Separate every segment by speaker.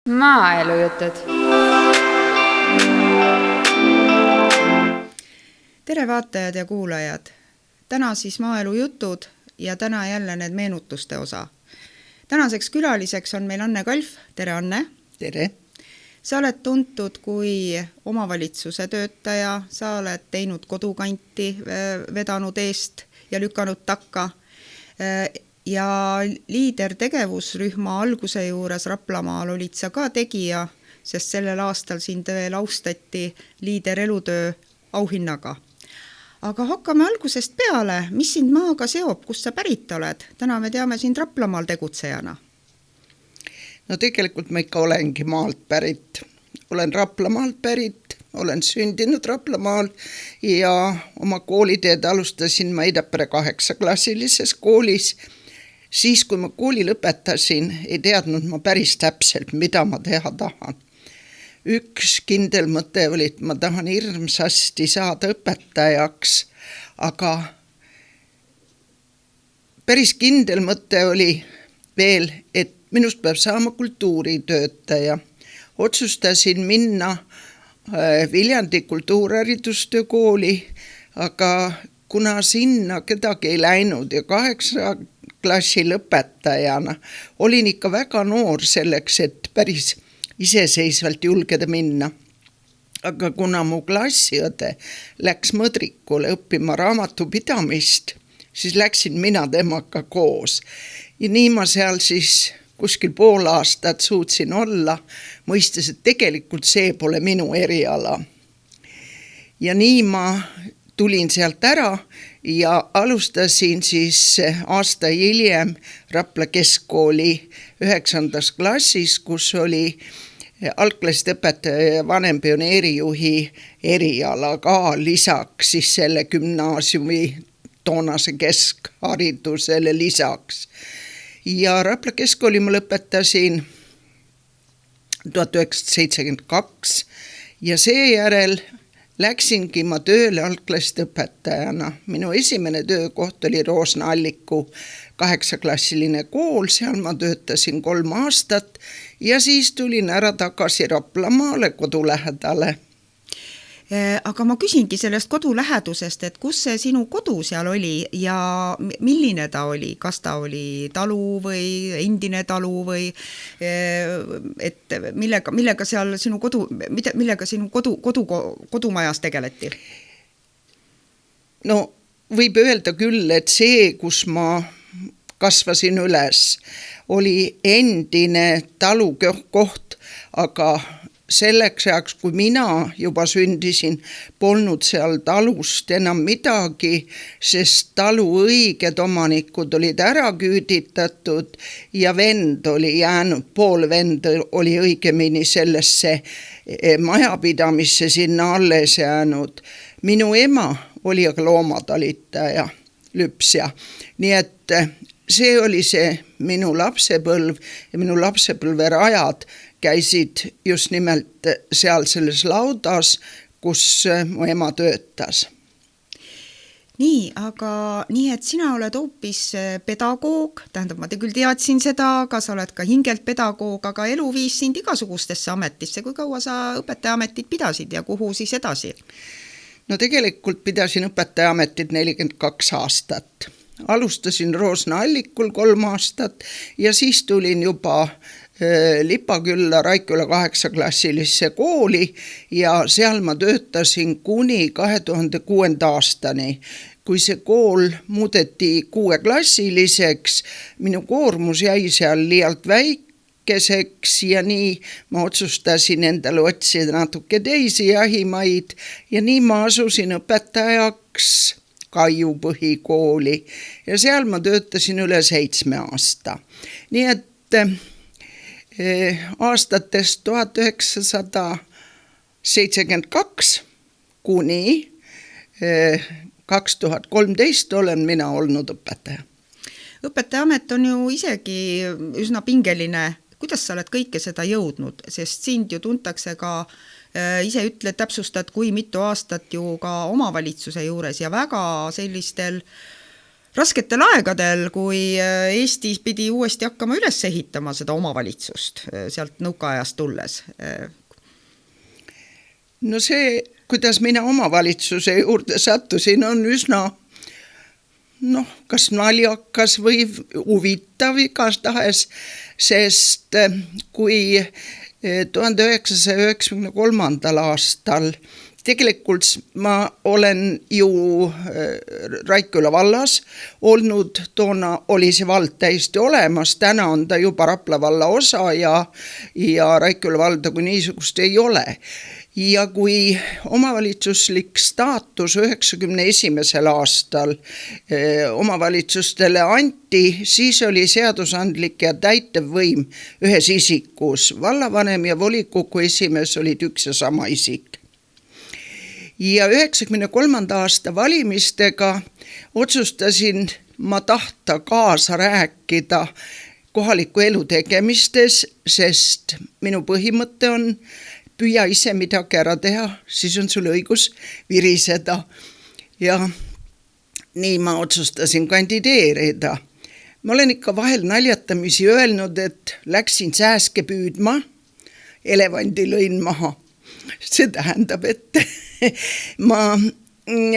Speaker 1: Maaelujutud.
Speaker 2: Tere vaatajad ja kuulajad! Täna siis maaelujutud ja täna jälle need meenutuste osa. Tänaseks külaliseks on meil Anne Kalf. Tere, Anne!
Speaker 3: Tere!
Speaker 2: Sa oled tuntud kui omavalitsuse töötaja, sa oled teinud kodukanti, vedanud eest ja lükanud takka. Ja liidertegevusrühma alguse juures Raplamaal olid sa ka tegija, sest sellel aastal sind veel austati liiderelutöö auhinnaga. Aga hakkame algusest peale. Mis sind maaga seob, kust sa pärit oled? Täna me teame sind Raplamaal tegutsejana.
Speaker 3: No tegelikult ma ikka olengi maalt pärit. Olen Raplamaalt pärit, olen sündinud Raplamaal ja oma kooliteed alustasin ma Idapere 8-klassilises koolis. Siis, kui ma kooli lõpetasin, ei teadnud ma päris täpselt, mida ma teha tahan. Üks kindel mõte oli, et ma tahan hirmsasti saada õpetajaks, aga päris kindel mõte oli veel, et minust peab saama kultuuritöötaja. Otsustasin minna Viljandi kultuurharidustöö kooli, aga kuna sinna kedagi ei läinud ja 8 klassi lõpetajana olin ikka väga noor selleks, et päris iseseisvalt julgeda minna. Aga kuna mu klassiõde läks Mõdrikule õppima raamatupidamist, siis läksin mina temaga koos. Ja nii ma seal siis kuskil pool aastat suutsin olla, mõistes, et tegelikult see pole minu eriala. Ja nii ma tulin sealt ära ja alustasin siis aasta hiljem Rapla keskkooli 9. klassis, kus oli algklasside õpetaja ja vanem pioneerijuhi eriala ka lisaks siis selle gümnaasiumi toonase keskharidusele lisaks. Ja Rapla keskkooli ma lõpetasin 1972 ja seejärel läksingi ma tööle algklasside õpetajana. Minu esimene töökoht oli Roosna Alliku 8-klassiline kool, seal ma töötasin 3 aastat ja siis tulin ära tagasi Raplamaale kodulähedale.
Speaker 2: Aga ma küsingi sellest kodulähedusest, et kus see sinu kodu seal oli ja milline ta oli? Kas ta oli talu või endine talu või et millega seal sinu kodumajas tegeleti? No võib öelda küll, et see, kus ma kasvasin üles, oli endine talukoht, aga selleks ajaks, kui mina juba sündisin, polnud seal talust enam midagi, sest talu õiged omanikud olid ära küüditatud ja vend oli jäänud, pool vend oli õigemini sellesse majapidamisse sinna alles jäänud. Minu ema oli aga loomatalitaja, lüpsja, nii et see oli see minu lapsepõlv ja minu lapsepõlve rajad käisid just nimelt seal selles laudas, kus mu ema töötas. Nii, aga nii, et sina oled hoopis pedagoog, tähendab, ma küll teadsin seda, aga sa oled ka hingelt pedagoog, aga elu viis sind igasugustesse ametisse. Kui kaua sa õpetajaametit pidasid ja kuhu siis edasi?
Speaker 3: No tegelikult pidasin õpetajaametit 42 aastat. Alustasin Roosna Allikul 3 aastat ja siis tulin juba Lipakülla Raiküla 8-klassilisse kooli ja seal ma töötasin kuni 2006. aastani. Kui see kool muudeti 6-klassiliseks, minu koormus jäi seal liialt väikeseks ja nii ma otsustasin endale otsida natuke teisi jahimaid ja nii ma asusin õpetajaks Kaiu põhikooli ja seal ma töötasin üle 7 aasta. Nii et aastatest 1972 kuni 2013 olen mina olnud õpetaja.
Speaker 2: Õpetajaamet on ju isegi üsna pingeline. Kuidas sa oled kõike seda jõudnud? Sest sind ju tuntakse ka, ise ütled, täpsustad, kui mitu aastat ju ka omavalitsuse juures ja väga sellistel
Speaker 1: rasketel aegadel, kui Eestis pidi uuesti hakkama üles ehitama seda omavalitsust sealt nõukaajast tulles?
Speaker 2: No see, kuidas mina omavalitsuse juurde sattusin, on üsna kas naljakas või huvitav igastahes, sest kui 1993. aastal tegelikult ma olen ju Raikküla vallas olnud, toona oli see vald täiesti olemas, täna on ta juba Rapla valla osa ja Raikküla valda kui niisugust ei ole. Ja kui omavalitsuslik staatus 91. aastal omavalitsustele anti, siis oli seadusandlik ja täitevvõim ühes isikus. Vallavanem ja volikogu esimees olid üks ja sama isik. Ja 93. aasta valimistega otsustasin ma tahta kaasa rääkida kohaliku elu tegemistes, sest minu põhimõte on püüa ise midagi ära teha, siis on sul õigus viriseda. Ja nii ma otsustasin kandideerida. Ma olen ikka vahel naljatamisi öelnud, et läksin sääske püüdma, elevandi lõin maha. See tähendab, et ma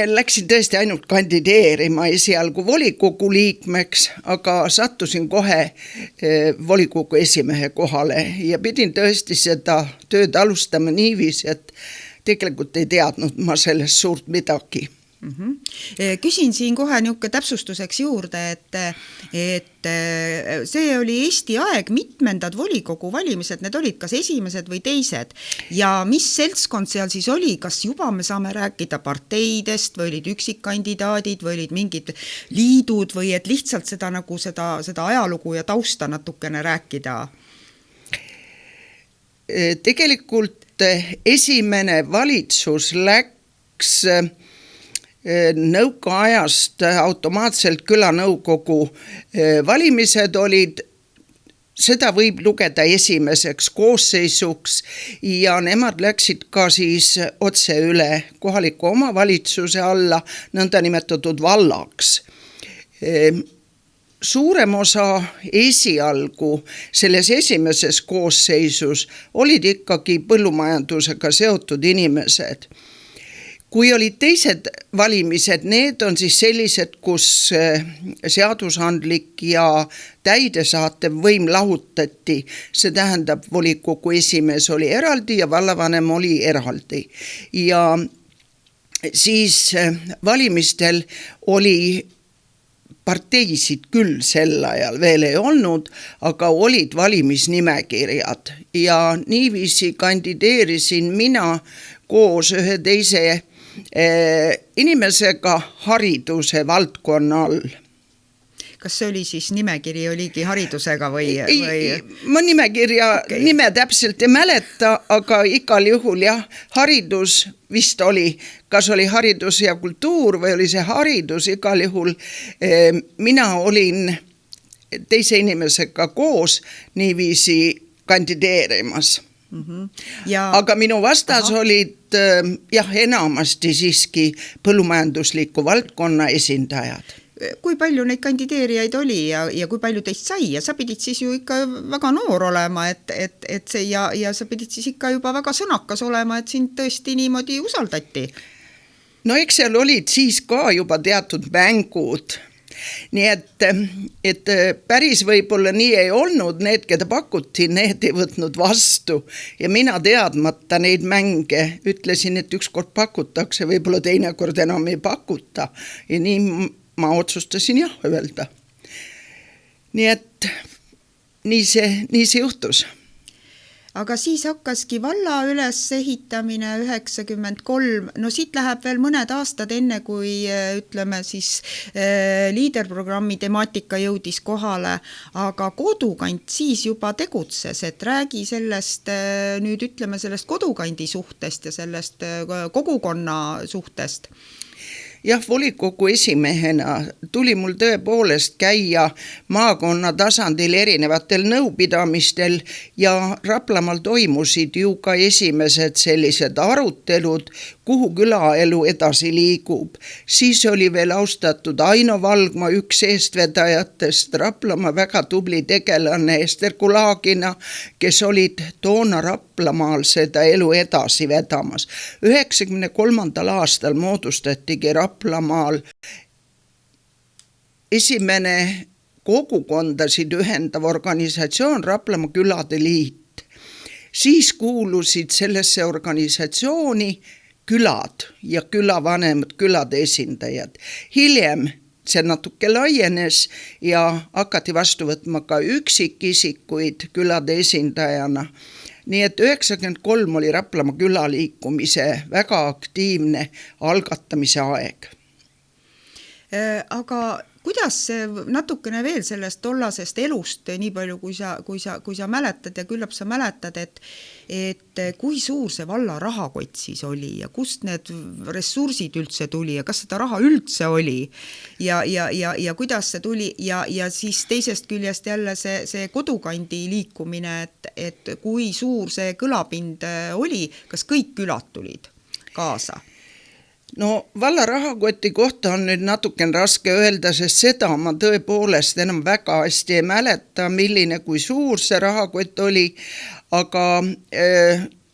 Speaker 2: läksin tõesti ainult kandideerima esialgu volikogu liikmeks, aga sattusin kohe volikogu esimehe kohale ja pidin tõesti seda tööd alustama niiviisi, et tegelikult ei teadnud ma sellest suurt midagi.
Speaker 1: Küsin siin kohe niuke täpsustuseks juurde, et see oli Eesti aeg mitmendad volikogu valimised, need olid kas esimesed või teised ja mis seltskond seal siis oli, kas juba me saame rääkida parteidest või olid üksikkandidaadid või olid mingid liidud või et lihtsalt seda nagu seda ajalugu ja tausta natukene rääkida?
Speaker 2: Tegelikult esimene valitsus läks nõukaajast automaatselt külanõukogu valimised olid, seda võib lugeda esimeseks koosseisuks ja nemad läksid ka siis otse üle kohaliku omavalitsuse alla, nõnda nimetatud vallaks. Suurem osa esialgu selles esimeses koosseisus olid ikkagi põllumajandusega seotud inimesed. Kui olid teised valimised, need on siis sellised, kus seadusandlik ja täidesaatev võim lahutati. See tähendab, volikogu esimees oli eraldi ja vallavanem oli eraldi. Ja siis valimistel oli parteisid küll sel ajal veel ei olnud, aga olid valimisnimekirjad ja niiviisi kandideerisin mina koos ühe teise inimesega hariduse valdkonna all.
Speaker 1: Kas see oli siis nimekiri, oligi haridusega või?
Speaker 2: Ma nimekirja nime täpselt ei mäleta, aga igal juhul jah, haridus vist oli, kas oli haridus ja kultuur või oli see haridus, igal juhul mina olin teise inimesega koos niiviisi kandideerimas. Aga minu vastas olid enamasti siiski põllumajandusliku valdkonna esindajad.
Speaker 1: Kui palju neid kandideerijaid oli ja kui palju teist sai ja sa pidid siis ju ikka väga noor olema, et see ja sa pidid siis ikka juba väga sõnakas olema, et sind tõesti niimoodi usaldati?
Speaker 2: No eks seal olid siis ka juba teatud mängud. Nii et päris võib-olla nii ei olnud, need, keda pakuti, need ei võtnud vastu ja mina teadmata neid mänge ütlesin, et ükskord pakutakse, võib-olla teinekord enam ei pakuta ja nii ma otsustasin jah öelda. Nii et nii see juhtus.
Speaker 1: Aga siis hakkaski valla üles ehitamine 93, no siit läheb veel mõned aastad enne, kui ütleme siis liiderprogrammi temaatika jõudis kohale, aga kodukant siis juba tegutses, et räägi sellest, nüüd ütleme sellest kodukandi suhtest ja sellest kogukonna suhtest.
Speaker 3: jah, volikogu esimehena tuli mul tõepoolest käia maakonna tasandil erinevatel nõupidamistel ja Raplamaal toimusid ju ka esimesed sellised arutelud, kuhu külaelu edasi liigub. Siis oli veel austatud Aino Valgma, üks eestvedajatest, Raplamaa väga tubli tegelane Ester Kulagina, kes olid toona Raplamaal seda elu edasi vedamas. 93. aastal moodustatigi Raplamaal esimene kogukondasid ühendav organisatsioon Raplamaa külade liit. Siis kuulusid sellesse organisatsiooni külad ja külavanemad, külade esindajad. Hiljem see natuke laienes ja hakati vastu võtma ka üksikisikuid külade esindajana. Nii et 93 oli Raplamaa külaliikumise väga aktiivne algatamise aeg.
Speaker 1: Aga kuidas natukene veel sellest tollasest elust, nii palju kui sa mäletad ja küllap sa mäletad, et kui suur see valla rahakott siis oli ja kust need ressursid üldse tuli ja kas seda raha üldse oli ja kuidas see tuli ja siis teisest küljest jälle see kodukandi liikumine, et kui suur see kõlapind oli, kas kõik külad tulid kaasa?
Speaker 3: No valla rahakoti kohta on nüüd natuken raske öelda, sest seda ma tõepoolest enam väga hästi ei mäleta, milline kui suur see rahakott oli, aga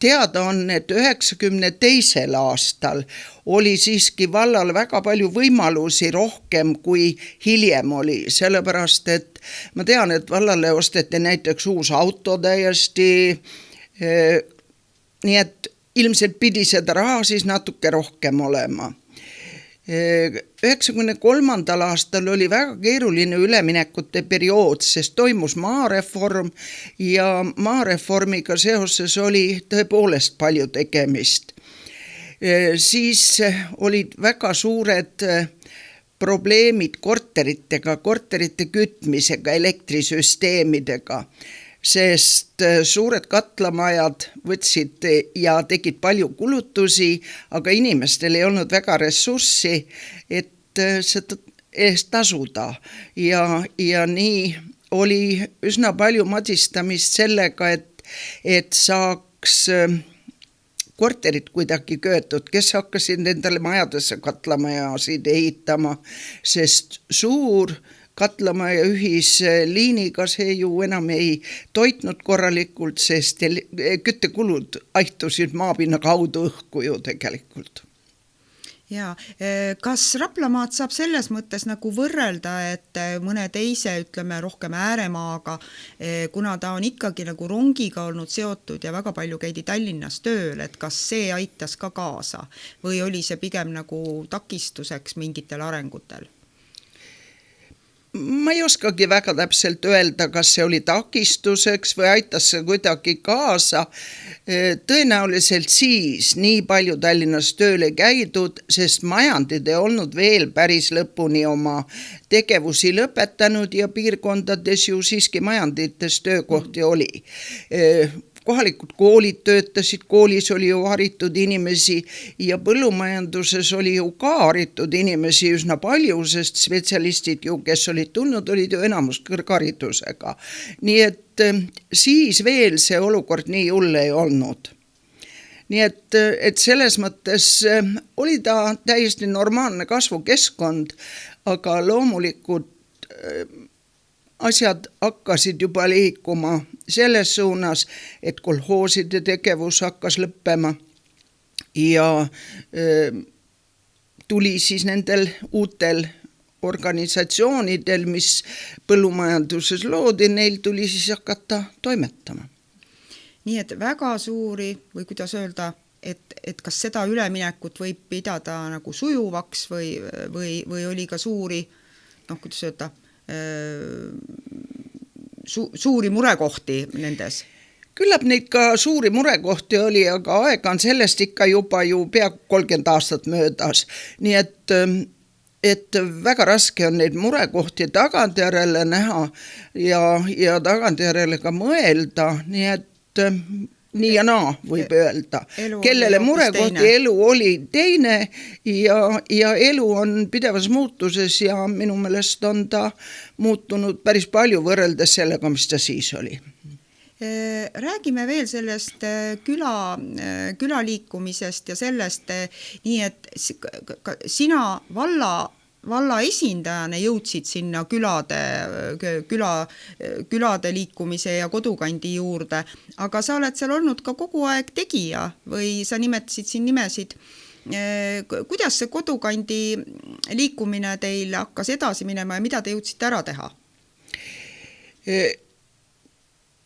Speaker 3: teada on, et 92. aastal oli siiski vallal väga palju võimalusi rohkem kui hiljem oli, sellepärast et ma tean, et vallale osteti näiteks uus auto täiesti, nii et ilmselt pidi seda raha siis natuke rohkem olema. 93. aastal oli väga keeruline üleminekute periood, sest toimus maareform ja maareformiga seoses oli tõepoolest palju tegemist. Siis olid väga suured probleemid korteritega, korterite kütmisega, elektrisüsteemidega, sest suured katlamajad võtsid ja tegid palju kulutusi, aga inimestel ei olnud väga ressurssi, et seda eest tasuda. Ja nii oli üsna palju madistamist sellega, et saaks korterid kuidagi köetud, kes hakkasid endale majadesse katlamajasid ehitama, sest suur katlamaja ühisliiniga see ju enam ei toitnud korralikult, sest küttekulud aihtusid maapinna kaudu õhku ju tegelikult.
Speaker 1: Ja, kas Raplamaad saab selles mõttes nagu võrrelda, et mõne teise, ütleme, rohkem ääremaaga, kuna ta on ikkagi nagu rongiga olnud seotud ja väga palju käidi Tallinnas tööl, et kas see aitas ka kaasa või oli see pigem nagu takistuseks mingitel arengutel?
Speaker 3: Ma ei oskagi väga täpselt öelda, kas see oli takistuseks või aitas see kuidagi kaasa. Tõenäoliselt siis nii palju Tallinnas tööle käidud, sest majandid ei olnud veel päris lõpuni oma tegevusi lõpetanud ja piirkondades ju siiski majandites töökohti oli. Kohalikud koolid töötasid, koolis oli ju haritud inimesi ja põllumajanduses oli ju ka haritud inimesi üsna palju, sest spetsialistid ju, kes olid tulnud, olid ju enamus kõrgharidusega. Nii et siis veel see olukord nii hull ei olnud. Nii et selles mõttes oli ta täiesti normaalne kasvukeskkond, aga loomulikult asjad hakkasid juba liikuma selles suunas, et kolhooside tegevus hakkas lõppema ja tuli siis nendel uutel organisatsioonidel, mis põllumajanduses loodi, neil tuli siis hakata toimetama.
Speaker 1: Nii et väga suuri või kuidas öelda, et kas seda üleminekut võib pidada nagu sujuvaks või oli ka suuri, kuidas öelda, suuri murekohti nendes?
Speaker 3: Küllap neid ka suuri murekohti oli, aga aega on sellest ikka juba ju pea 30 aastat möödas. Nii et väga raske on neid murekohti tagantjärele näha ja tagantjärele ka mõelda. Nii et
Speaker 2: nii ja naa, võib öelda. Kellele murekohti
Speaker 1: teine.
Speaker 2: elu oli teine ja elu on pidevas muutuses ja minu meelest on ta muutunud päris palju võrreldes sellega, mis ta siis oli.
Speaker 1: Räägime veel sellest külaliikumisest ja sellest, nii et sina valla esindajana jõudsid sinna külade liikumise ja kodukandi juurde, aga sa oled seal olnud ka kogu aeg tegija või sa nimetasid siin nimesid. Kuidas see kodukandi liikumine teil hakkas edasi minema ja mida te jõudsite ära teha?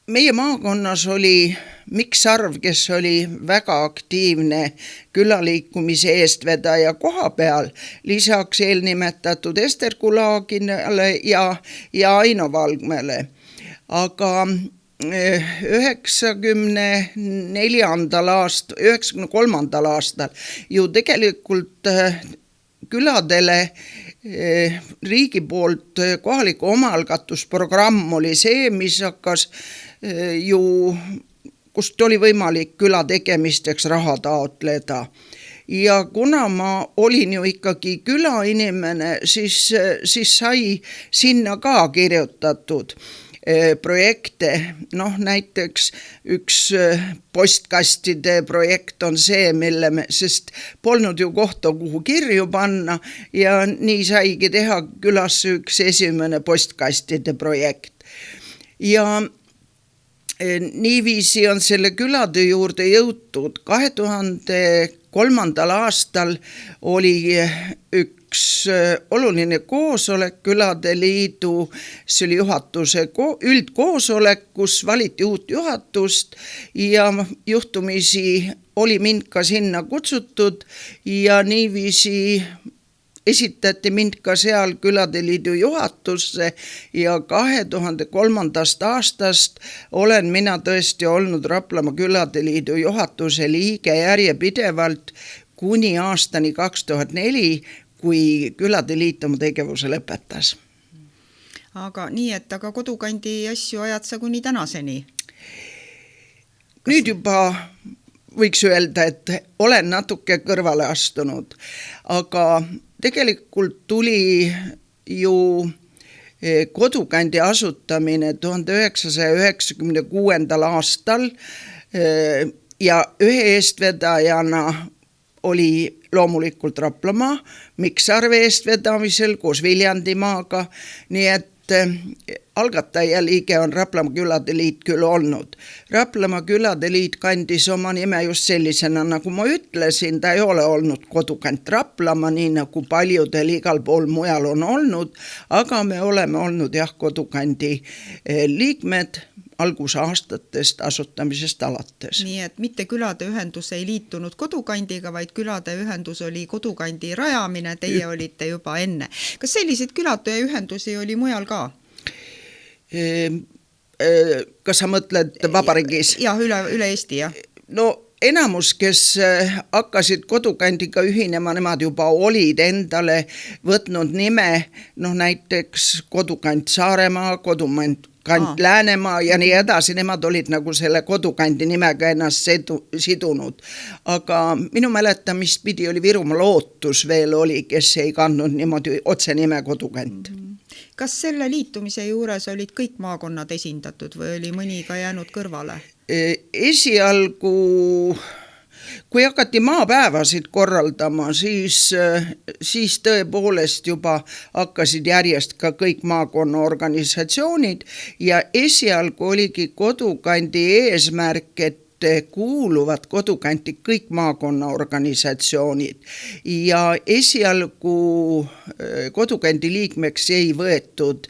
Speaker 2: Meie maakonnas oli Mikk Sarv, kes oli väga aktiivne külaliikumise eestvedaja koha peal, lisaks eelnimetatud Ester Kulaginale ja Aino Valgmäele. Aga 93. aastal ju tegelikult küladele riigi poolt kohaliku omaalgatusprogramm oli see, mis hakkas ju, kust oli võimalik küla tegemisteks raha taotleda. Ja kuna ma olin ju ikkagi külainimene, siis sai sinna ka kirjutatud projekte, näiteks üks postkastide projekt on see, sest polnud ju kohta, kuhu kirju panna ja nii saigi teha külasse üks esimene postkastide projekt. Ja niiviisi on selle külade juurde jõutud. 2003. aastal oli üks oluline koosolek Külade Liidu, see oli juhatuse üldkoosolek, kus valiti uut juhatust ja juhtumisi oli mind ka sinna kutsutud ja niiviisi esitati mind ka seal Külade Liidu juhatusse ja 2003. aastast olen mina tõesti olnud Raplamaa Külade Liidu juhatuse liige järjepidevalt kuni aastani 2004, kui Külade Liit oma tegevuse lõpetas.
Speaker 1: Aga nii, et kodukandi asju ajad sa kuni tänaseni?
Speaker 2: Nüüd juba võiks öelda, et olen natuke kõrvale astunud, aga tegelikult tuli ju kodukandi asutamine 1996. aastal ja ühe eestvedajana oli loomulikult Raplamaa, Mikk Sarve eestvedamisel koos Viljandimaaga, nii et algataja liige on Raplamaa Külade Liit küll olnud. Raplamaa Külade Liit kandis oma nime just sellisena, nagu ma ütlesin, ta ei ole olnud kodukant Raplamaa, nii nagu paljudel igal pool mujal on olnud, aga me oleme olnud kodukandi liikmed algusaastatest asutamisest alates.
Speaker 1: Nii et mitte külade ühendus ei liitunud kodukandiga, vaid külade ühendus oli kodukandi rajamine, teie olite juba enne. Kas selliseid külade ühendusi oli mujal ka?
Speaker 2: Kas sa mõtled vabariigis?
Speaker 1: Jah, üle Eesti, jah.
Speaker 2: No enamus, kes hakkasid kodukandiga ühinema, nemad juba olid endale võtnud nime, näiteks kodukant Saaremaa, kodukant Läänemaa ja nii edasi, nemad olid nagu selle kodukandi nimega ennast sidunud. Aga minu mäletamist pidi oli Virumaa Lootus veel oli, kes ei kandnud niimoodi otse nime kodukant.
Speaker 1: Kas selle liitumise juures olid kõik maakonnad esindatud või oli mõni ka jäänud kõrvale?
Speaker 2: Esialgu, kui hakati maapäevasid korraldama, siis tõepoolest juba hakkasid järjest ka kõik maakonna organisatsioonid ja esialgu oligi kodukandi eesmärk, et kuuluvad kodukanti kõik maakonna organisatsioonid ja esialgu kodukandi liikmeks ei võetud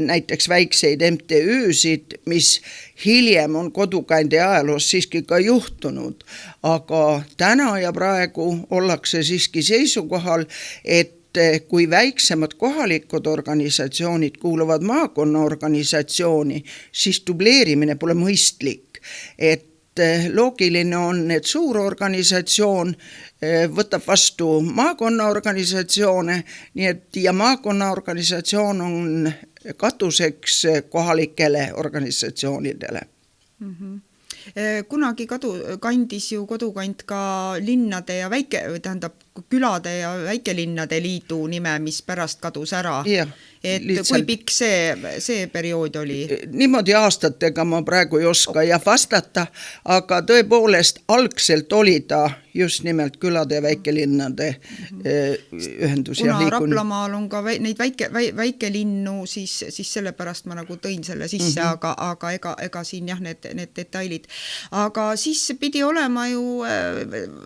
Speaker 2: näiteks väikseid MTÜ-sid, mis hiljem on kodukandi ajaloos siiski ka juhtunud, aga täna ja praegu ollakse siiski seisukohal, et kui väiksemad kohalikud organisatsioonid kuuluvad maakonna organisatsiooni, siis dubleerimine pole mõistlik, et loogiline on, et suur organisatsioon võtab vastu maakonna organisatsioone, nii et ja maakonna organisatsioon on katuseks kohalikele organisatsioonidele.
Speaker 1: kunagi kandis ju kodukant ka linnade ja külade ja väikelinnade liidu nime, mis pärast kadus ära. Et kui pikk see periood oli?
Speaker 3: Niimoodi aastatega ma praegu ei oska ja vastata, aga tõepoolest algselt oli ta just nimelt külade ja väikelinnade ühendus.
Speaker 1: Kuna Raplamaal on ka neid väikelinnu, siis sellepärast ma nagu tõin selle sisse, aga ega siin jah, need detailid. Aga siis pidi olema ju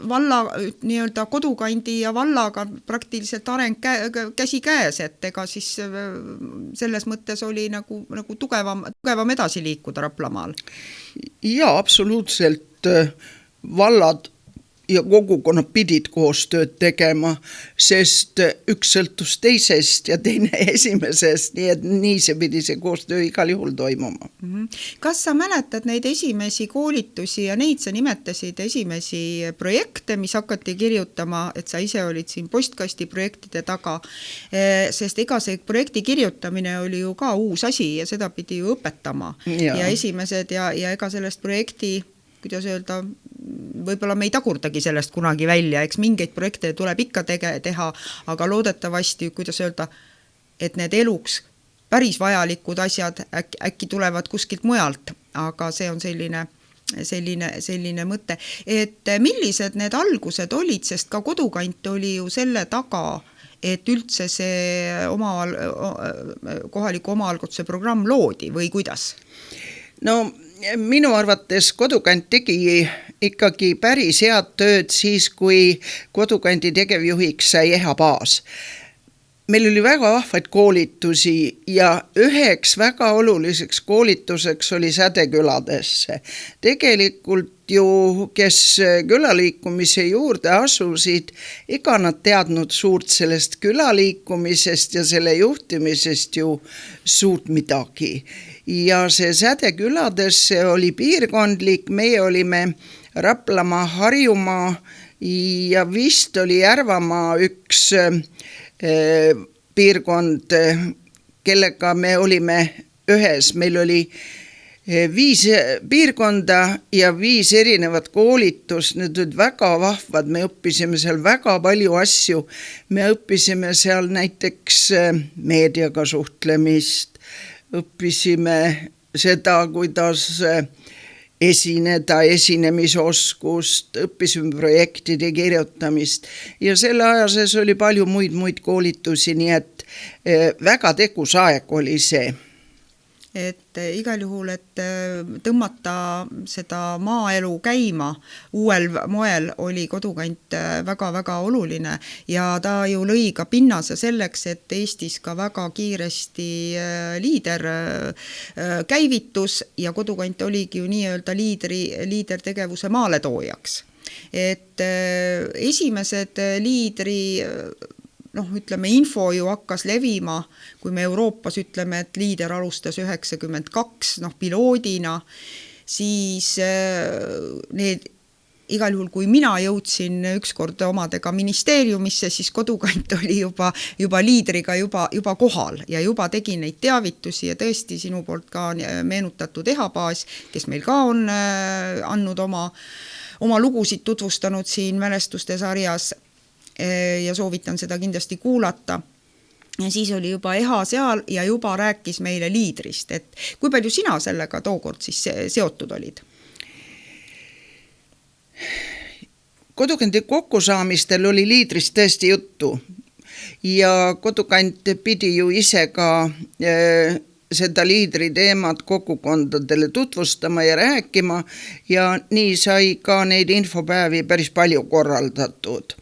Speaker 1: valla, nii-öelda kodukandi ja vallaga praktiliselt areng käsi käes, et ega siis selles mõttes oli nagu tugevam edasi liikuda Raplamaal.
Speaker 3: Ja absoluutselt vallad ja kogukonnad pidid koostööd tegema, sest üks sõltus teisest ja teine esimesest, nii et nii see pidi see koostöö igal juhul toimuma.
Speaker 1: Kas sa mäletad neid esimesi koolitusi ja neid sa nimetasid esimesi projekte, mis hakati kirjutama, et sa ise olid siin postkasti projektide taga, sest ega see projekti kirjutamine oli ju ka uus asi ja seda pidi ju õpetama ja esimesed ja ega sellest projekti, kuidas öelda, võib-olla me ei tagurdagi sellest kunagi välja, eks mingeid projekte tuleb ikka teha, aga loodetavasti, kuidas öelda, et need eluks päris vajalikud asjad äkki tulevad kuskilt mujalt, aga see on selline mõte. Et millised need algused olid, sest ka kodukant oli ju selle taga, et üldse see kohaliku omaalgatuse programm loodi või kuidas?
Speaker 3: No minu arvates kodukant tegi ikkagi päris head tööd siis, kui kodukandi tegevjuhiks sai Eha Paas. Meil oli väga vahvaid koolitusi ja üheks väga oluliseks koolituseks oli Sädeküladesse. Tegelikult ju, kes külaliikumise juurde asusid, ega nad teadnud suurt sellest külaliikumisest ja selle juhtimisest ju suurt midagi. Ja see Sädeküladesse oli piirkondlik, meie olime Raplamaa, Harjumaa ja vist oli Järvamaa üks piirkond, kellega me olime ühes. Meil oli 5 piirkonda ja 5 erinevat koolitust, need olid väga vahvad, me õppisime seal väga palju asju, me õppisime seal näiteks meediaga suhtlemist, õppisime seda, kuidas esineda, esinemisoskust, õppisime projektide kirjutamist ja selle aja sees oli palju muid koolitusi, nii et väga tegus aeg oli see.
Speaker 1: Et igal juhul, et tõmmata seda maaelu käima uuel moel oli kodukant väga-väga oluline ja ta ju lõi ka pinnase selleks, et Eestis ka väga kiiresti liider käivitus ja kodukant oligi ju nii-öelda liidertegevuse maaletoojaks. Et esimesed liidri ütleme, info ju hakkas levima, kui me Euroopas ütleme, et liider alustas 92, piloodina, siis need igal juhul, kui mina jõudsin ükskord omadega ministeeriumisse, siis kodukant oli juba liidriga juba kohal ja juba tegi neid teavitusi ja tõesti sinu poolt ka meenutatud Eha Paas, kes meil ka on andnud oma lugusid tutvustanud siin mälestuste sarjas ja soovitan seda kindlasti kuulata. Ja siis oli juba Eha seal ja juba rääkis meile liidrist, et kui palju sina sellega tookord siis seotud olid?
Speaker 3: Kodukandi kokkusaamistel oli liidrist tõesti juttu ja kodukant pidi ju ise ka seda liidri teemat kogukondadele tutvustama ja rääkima ja nii sai ka neid infopäevi päris palju korraldatud.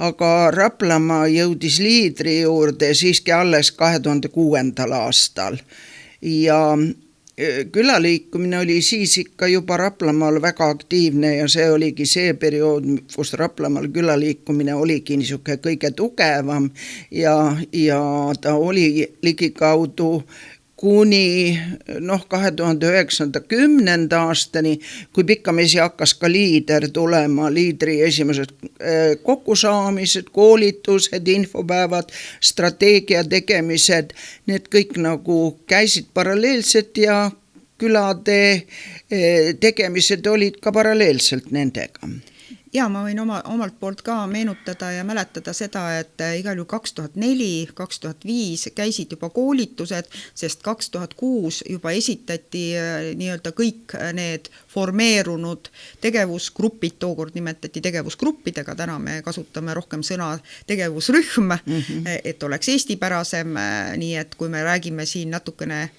Speaker 3: Aga Raplamaa jõudis liidri juurde siiski alles 2006. aastal ja külaliikumine oli siis ikka juba Raplamaal väga aktiivne ja see oligi see periood, kus Raplamaal külaliikumine oligi niisugune kõige tugevam ja ta oli ligikaudu kuni 2009. aastani, kui pikkamisi hakkas ka liider tulema, liidri esimesed kokkusaamised, koolitused, infopäevad, strateegia tegemised, need kõik nagu käisid paralleelselt ja külade tegemised olid ka paralleelselt nendega.
Speaker 1: Ja ma võin omalt poolt ka meenutada ja mäletada seda, et igal juhul 2004-2005 käisid juba koolitused, sest 2006 juba esitati nii-öelda kõik need formeerunud tegevusgrupid, tookord nimetati tegevusgruppidega, täna me kasutame rohkem sõna tegevusrühm, et oleks eestipärasem, nii et kui me räägime siin natukene,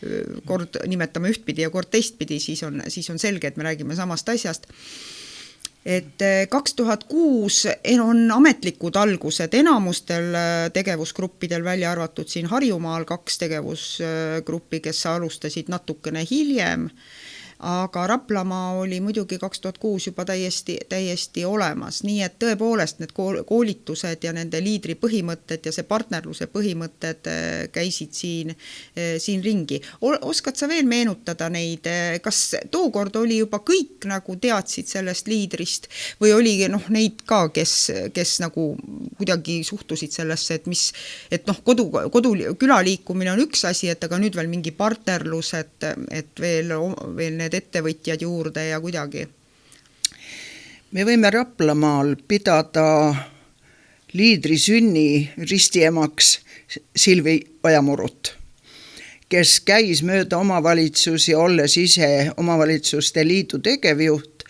Speaker 1: kord nimetame ühtpidi ja kord teistpidi, siis on selge, et me räägime samast asjast. Et 2006 on ametlikud algused enamustel tegevusgruppidel, välja arvatud siin Harjumaal 2 tegevusgruppi, kes alustasid natukene hiljem, aga Raplamaa oli muidugi 2006 juba täiesti olemas, nii et tõepoolest need koolitused ja nende liidri põhimõtted ja see partnerluse põhimõtted käisid siin ringi. Oskad sa veel meenutada neid, kas tookord oli juba kõik nagu teadsid sellest liidrist või oli neid ka, kes nagu kuidagi suhtusid sellesse, et külaliikumine on üks asi, et aga nüüd veel mingi partnerlus, et veel need ettevõtjad juurde ja kuidagi?
Speaker 3: Me võime Raplamaal pidada liidri sünni ristiemaks Silvi Ojamurut, kes käis mööda omavalitsusi, olles ise omavalitsuste liidu tegevjuht,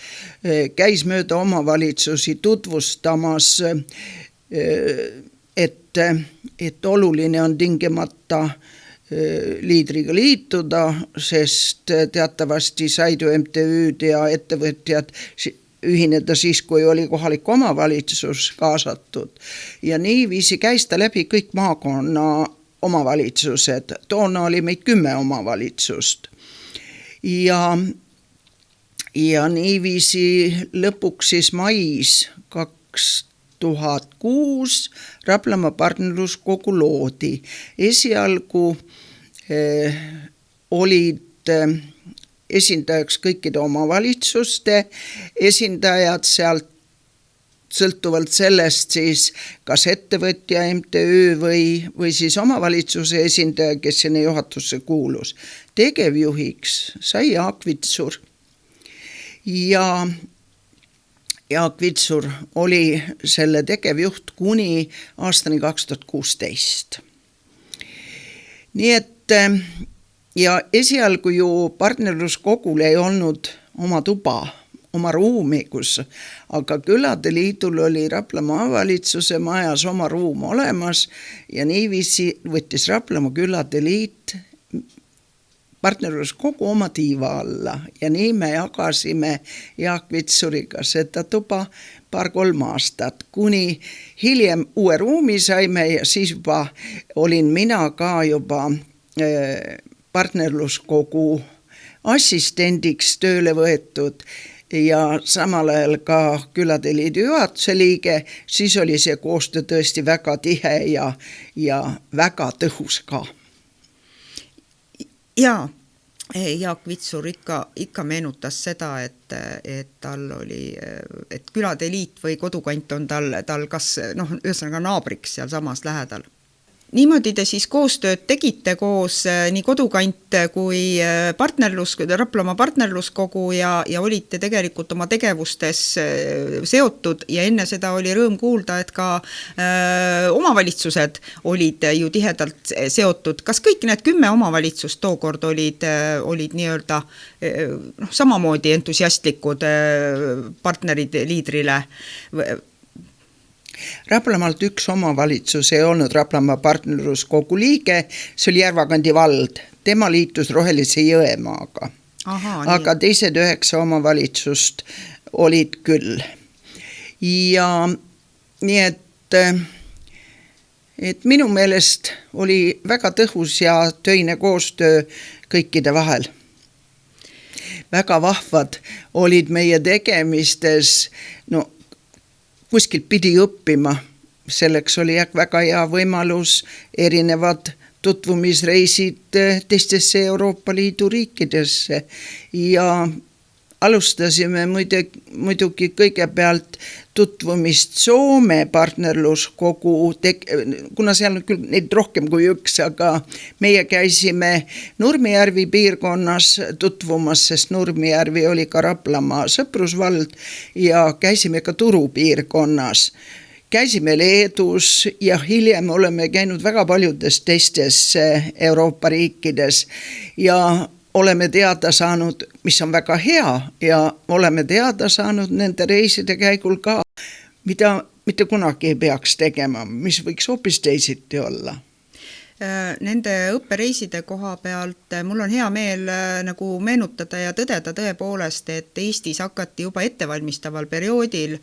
Speaker 3: käis mööda omavalitsusi tutvustamas, et oluline on tingimata liidriga liituda, sest teatavasti said ju MTÜ-d ja ettevõtjad ühineda siis, kui oli kohalik omavalitsus kaasatud. Ja niiviisi käis ta läbi kõik maakonna omavalitsused. Toona oli meid 10 omavalitsust. Ja niiviisi lõpuks siis mais 2006 Raplamaa partnerluskogu loodi. Esialgu olid esindajaks kõikide omavalitsuste esindajad, sealt sõltuvalt sellest siis kas ettevõtja, MTÜ või siis omavalitsuse esindaja, kes sinne juhatusse kuulus. Tegevjuhiks sai Jaak Vitsur ja Jaak Vitsur oli selle tegevjuht kuni aastani 2016. Nii et ja esialgu ju partnerluskogul ei olnud oma tuba, oma ruumi, aga külade liidul oli Raplamaa valitsuse majas oma ruum olemas ja niiviisi võttis Raplamaa külade liit partnerluskogu oma tiiva alla ja nii me jagasime Jaak Vitsuriga seda tuba 2-3 aastat, kuni hiljem uue ruumi saime ja siis juba olin mina ka juba partnerluskogu assistendiks tööle võetud ja samal ajal ka külade liidu juhatuse liige, siis oli see koostöö tõesti väga tihe ja väga tõhus ka.
Speaker 1: Jaa, Jaak Vitsur ikka meenutas seda, et tal oli, et külade liit või kodukant on tal kas ühesõnaga naabriks seal samas lähedal. Niimoodi te siis koostööd tegite koos nii kodukant kui Raplamaa partnerluskogu ja olite tegelikult oma tegevustes seotud ja enne seda oli rõõm kuulda, et ka omavalitsused olid ju tihedalt seotud. Kas kõik need 10 omavalitsust tookord olid nii-öelda samamoodi entusiastlikud partnerid liidrile?
Speaker 3: Raplamaalt üks omavalitsus ei olnud Raplamaa partnerluskogu liige, see oli Järvakandi vald. Tema liitus Rohelise Jõemaaga. Aga teised 9 omavalitsust olid küll. Ja nii et minu meelest oli väga tõhus ja töine koostöö kõikide vahel. Väga vahvad olid meie tegemistes, kuskilt pidi õppima, selleks oli väga hea võimalus erinevad tutvumisreisid teistesse Euroopa Liidu riikidesse ja alustasime muidugi kõigepealt tutvumist Soome partnerluskogu, kuna seal on küll neid rohkem kui üks, aga meie käisime Nurmijärvi piirkonnas tutvumas, sest Nurmijärvi oli ka Raplamaa sõprusvald ja käisime ka Turu piirkonnas. Käisime Leedus ja hiljem oleme käinud väga paljudes teistes Euroopa riikides ja oleme teada saanud, mis on väga hea ja oleme teada saanud nende reiside käigul ka, mida mitte kunagi ei peaks tegema, mis võiks hoopis teisiti olla.
Speaker 1: Nende õppereiside koha pealt mul on hea meel nagu meenutada ja tõdeda tõepoolest, et Eestis hakati juba ettevalmistaval perioodil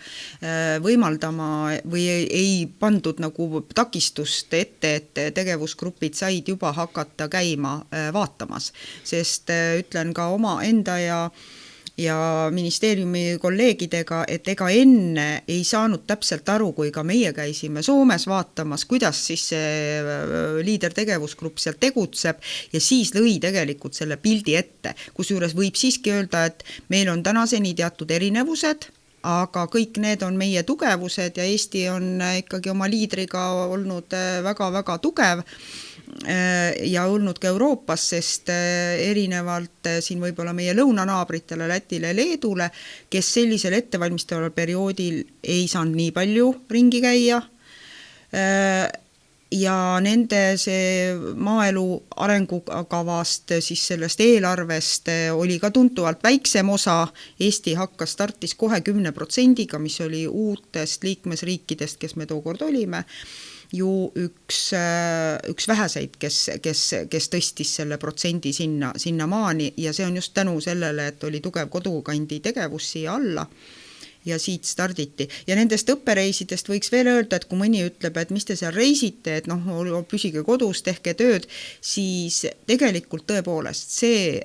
Speaker 1: võimaldama või ei pandud nagu takistust ette, et tegevusgrupid said juba hakata käima vaatamas, sest ütlen ka oma enda ja ministeeriumi kolleegidega, et ega enne ei saanud täpselt aru, kui ka meie käisime Soomes vaatamas, kuidas siis see liidertegevusgrupp seal tegutseb ja siis lõi tegelikult selle pildi ette, kusjuures võib siiski öelda, et meil on tänaseni teatud erinevused, aga kõik need on meie tugevused ja Eesti on ikkagi oma liidriga olnud väga-väga tugev ja olnud ka Euroopas, sest erinevalt siin võib-olla meie lõunanaabritele, Lätile, Leedule, kes sellisel ettevalmistaval perioodil ei saanud nii palju ringi käia ja nende see maaelu arengukavast, siis sellest eelarvest oli ka tuntuvalt väiksem osa. Eesti startis kohe 10%, mis oli uutest liikmesriikidest, kes me tookord olime, ju üks väheseid, kes tõstis selle protsendi sinna maani ja see on just tänu sellele, et oli tugev kodukandi tegevus siia alla ja siit starditi. Ja nendest õppereisidest võiks veel öelda, et kui mõni ütleb, et mis te seal reisite, et püsige kodus, tehke tööd, siis tegelikult tõepoolest see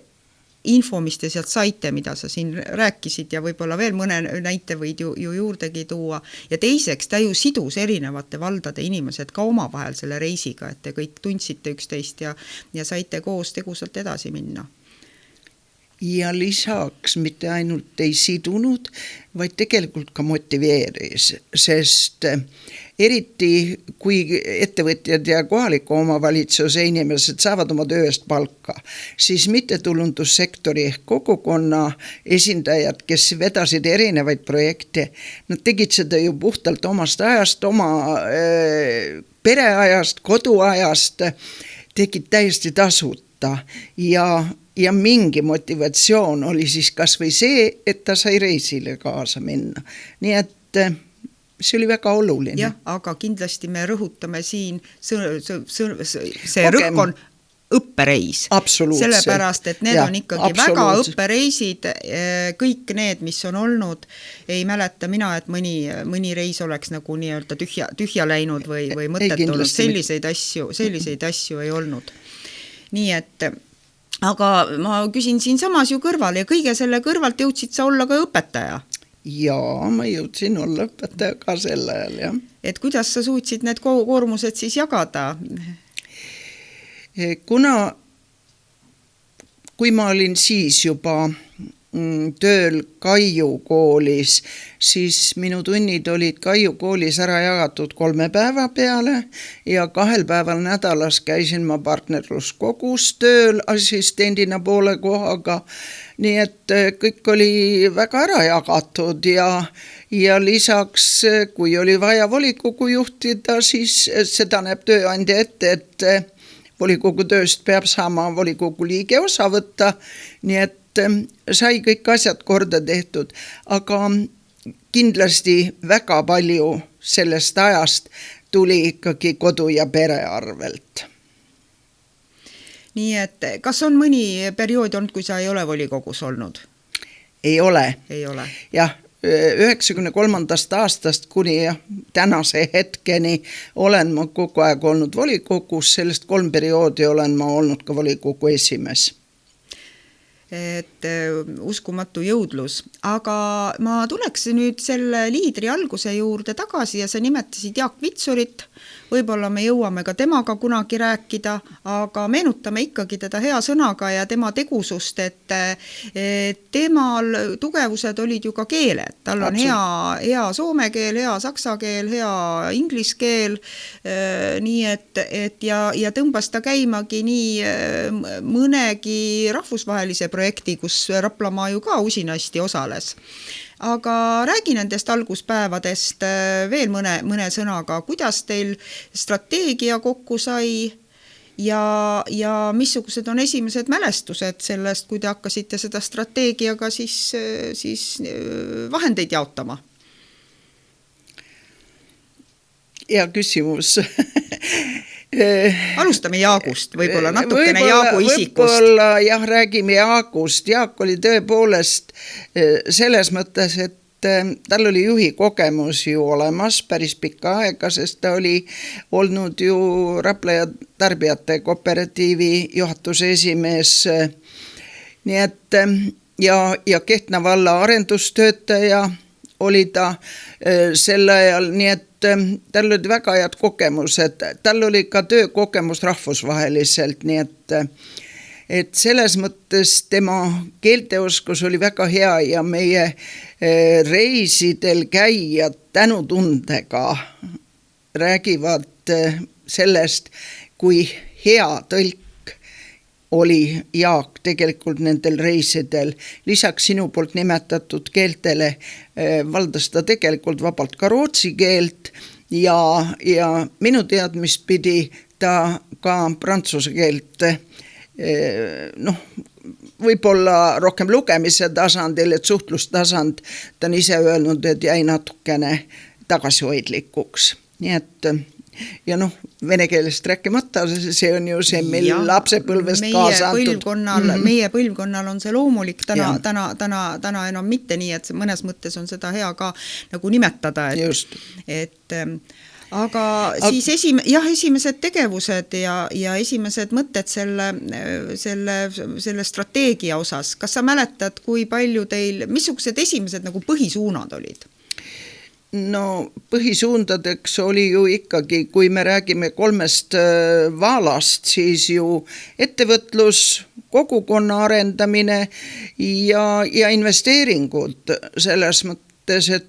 Speaker 1: info, mis te sealt saite, mida sa siin rääkisid ja võib-olla veel mõne näite võid ju juurdegi tuua. Ja teiseks, ta ju sidus erinevate valdade inimesed ka omavahel selle reisiga, et te kõik tundsite üksteist ja saite koos tegusalt edasi minna.
Speaker 3: Ja lisaks mitte ainult ei sidunud, vaid tegelikult ka motiveeris, sest eriti kui ettevõtjad ja kohaliku omavalitsuse inimesed saavad oma töö eest palka, siis mittetulundussektori ehk kogukonna esindajad, kes vedasid erinevaid projekte, nad tegid seda ju puhtalt omast ajast, oma pereajast, koduajast, tegid täiesti tasuta ja mingi motivatsioon oli siis kas või see, et ta sai reisile kaasa minna. Nii et see oli väga oluline.
Speaker 1: Jah, aga kindlasti me rõhutame siin, see rõhk on õppereis. Sellepärast, et need on ikkagi väga õppereisid, kõik need, mis on olnud, ei mäleta mina, et mõni reis oleks nagu nii-öelda tühja läinud või mõttetulnud. Selliseid asju ei olnud. Nii et aga ma küsin siin samas ju kõrval ja kõige selle kõrvalt jõudsid sa olla ka õpetaja.
Speaker 3: Jaa, ma jõudsin olla õpetaja ka sel ajal, jah.
Speaker 1: Et kuidas sa suutsid need koormused siis jagada?
Speaker 3: Kui ma olin siis juba tööl Kaiu koolis, siis minu tunnid olid Kaiu koolis ära jagatud 3 päeva peale ja 2 päeval nädalas käisin ma partnerluskogus tööl assistendina poole kohaga, nii et kõik oli väga ära jagatud ja lisaks, kui oli vaja volikogu juhtida, siis seda näeb tööandja ette, et volikogu tööst peab saama volikogu liige osa võtta, nii et sai kõik asjad korda tehtud, aga kindlasti väga palju sellest ajast tuli ikkagi kodu ja pere arvelt.
Speaker 1: Nii et kas on mõni periood olnud, kui sa ei ole volikogus olnud?
Speaker 3: Ei ole.
Speaker 1: Ei ole.
Speaker 3: Jah, 93. aastast kuni tänase hetkeni olen ma kogu aeg olnud volikogus, sellest 3 perioodi olen ma olnud ka volikogu esimees.
Speaker 1: et uskumatu jõudlus. Aga ma tuleks nüüd selle liidri alguse juurde tagasi ja sa nimetasid Jaak Vitsurit, võib-olla me jõuame ka temaga kunagi rääkida, aga meenutame ikkagi teda hea sõnaga ja tema tegusust, et temal tugevused olid ju ka keeled, tal on hea soome keel, hea saksa keel, hea inglise keel, nii et ja tõmbas ta käimagi nii mõnegi rahvusvahelise projekti, kus Raplamaa ju ka usinasti osales. Aga räägi nendest alguspäevadest veel mõne sõnaga, kuidas teil strateegia kokku sai ja missugused on esimesed mälestused sellest, kui te hakkasite seda strateegiaga siis vahendeid jaotama?
Speaker 3: Hea küsimus.
Speaker 1: Alustame Jaagust, võib-olla natukene Jaagu isikust.
Speaker 3: Võib-olla jah, räägime Jaagust. Jaak oli tõepoolest selles mõttes, et tal oli juhi kogemus ju olemas päris pikka aega, sest ta oli olnud ju Rapla ja tarbijate kooperatiivi juhatuse esimees. Nii et ja Kehtna valla arendustöötaja oli ta sel ajal, nii et tal oli väga head kogemused, tal oli ka töökogemus rahvusvaheliselt, nii et selles mõttes tema keelteoskus oli väga hea ja meie reisidel käijad tänutundega räägivad sellest, kui hea tõlk oli Jaak tegelikult nendel reisidel. Lisaks sinu poolt nimetatud keeltele valdas ta tegelikult vabalt ka rootsi keelt ja minu teadmist pidi ta ka prantsuse keelt võib-olla rohkem lugemise tasandil, et suhtlustasand ta on ise öelnud, et jäi natukene tagasihoidlikuks. Nii et ja vene keelest rääkimata, see on ju see meil lapsepõlvest kaasa antud.
Speaker 1: Meie põlvkonnal on see loomulik, täna enam mitte nii, et mõnes mõttes on seda hea ka nagu nimetada, et aga siis esimesed tegevused ja esimesed mõtted selle strateegia osas. Kas sa mäletad, kui palju teil, missugused esimesed nagu põhisuunad olid?
Speaker 3: No põhisuundadeks oli ju ikkagi, kui me räägime 3 vaalast, siis ju ettevõtlus, kogukonna arendamine ja investeeringud selles mõttes, et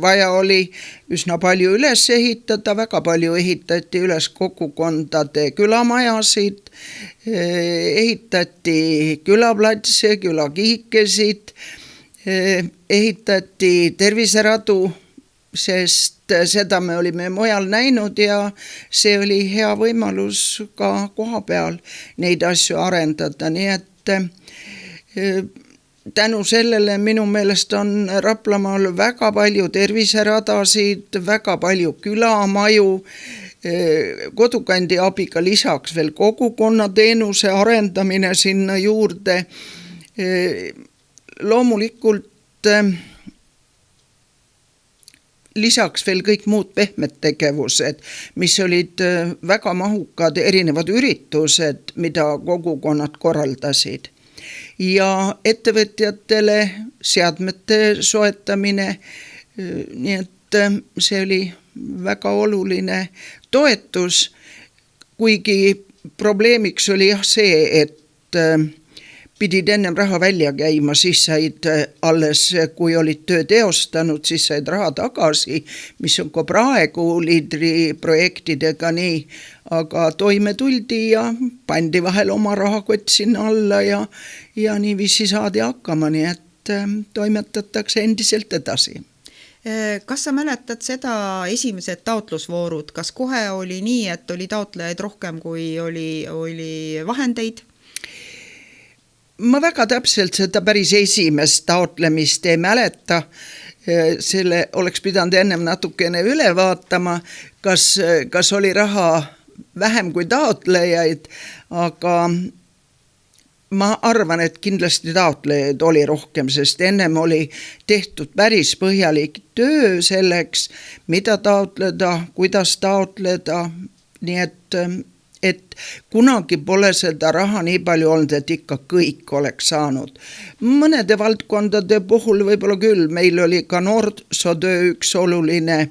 Speaker 3: vaja oli üsna palju üles ehitada, väga palju ehitati üles kogukondade külamajasid, ehitati külaplatse, külakihikesid, ehitati terviseradu, sest seda me olime mujal näinud ja see oli hea võimalus ka koha peal neid asju arendada, nii et tänu sellele minu meelest on Raplamaal väga palju terviseradasid, väga palju külamaju, kodukandi abiga lisaks veel kogukonnateenuse arendamine sinna juurde. Loomulikult lisaks veel kõik muud pehmed tegevused, mis olid väga mahukad erinevad üritused, mida kogukonnad korraldasid. Ja ettevõtjatele seadmete soetamine, nii et see oli väga oluline toetus, kuigi probleemiks oli see, et pidid ennem raha välja käima, siis said alles, kui olid töö teostanud, siis said raha tagasi, mis on ka praegu liidri projektidega nii, aga toime tuldi ja pandi vahel oma rahakott sinna alla ja niiviisi saadi hakkama, nii et toimetatakse endiselt edasi.
Speaker 1: Kas sa mäletad seda esimesed taotlusvoorud, kas kohe oli nii, et oli taotlejaid rohkem kui oli vahendeid?
Speaker 3: Ma väga täpselt seda päris esimest taotlemist ei mäleta, selle oleks pidanud ennem natukene üle vaatama, kas oli raha vähem kui taotlejaid, aga ma arvan, et kindlasti taotlejaid oli rohkem, sest ennem oli tehtud päris põhjalik töö selleks, mida taotleda, kuidas taotleda, nii et et kunagi pole seda raha nii palju olnud, et ikka kõik oleks saanud. Mõnede valdkondade puhul võib-olla küll, meil oli ka noorsootöö üks oluline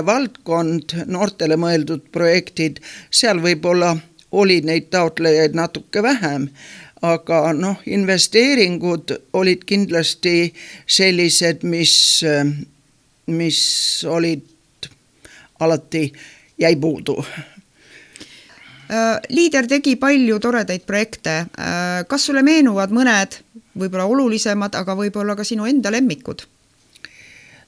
Speaker 3: valdkond, noortele mõeldud projektid, seal võib-olla oli neid taotlejaid natuke vähem, aga investeeringud olid kindlasti sellised, mis olid alati jäi puudu.
Speaker 1: Liider tegi palju toredaid projekte. Kas sulle meenuvad mõned võib-olla olulisemad, aga võib-olla ka sinu enda lemmikud?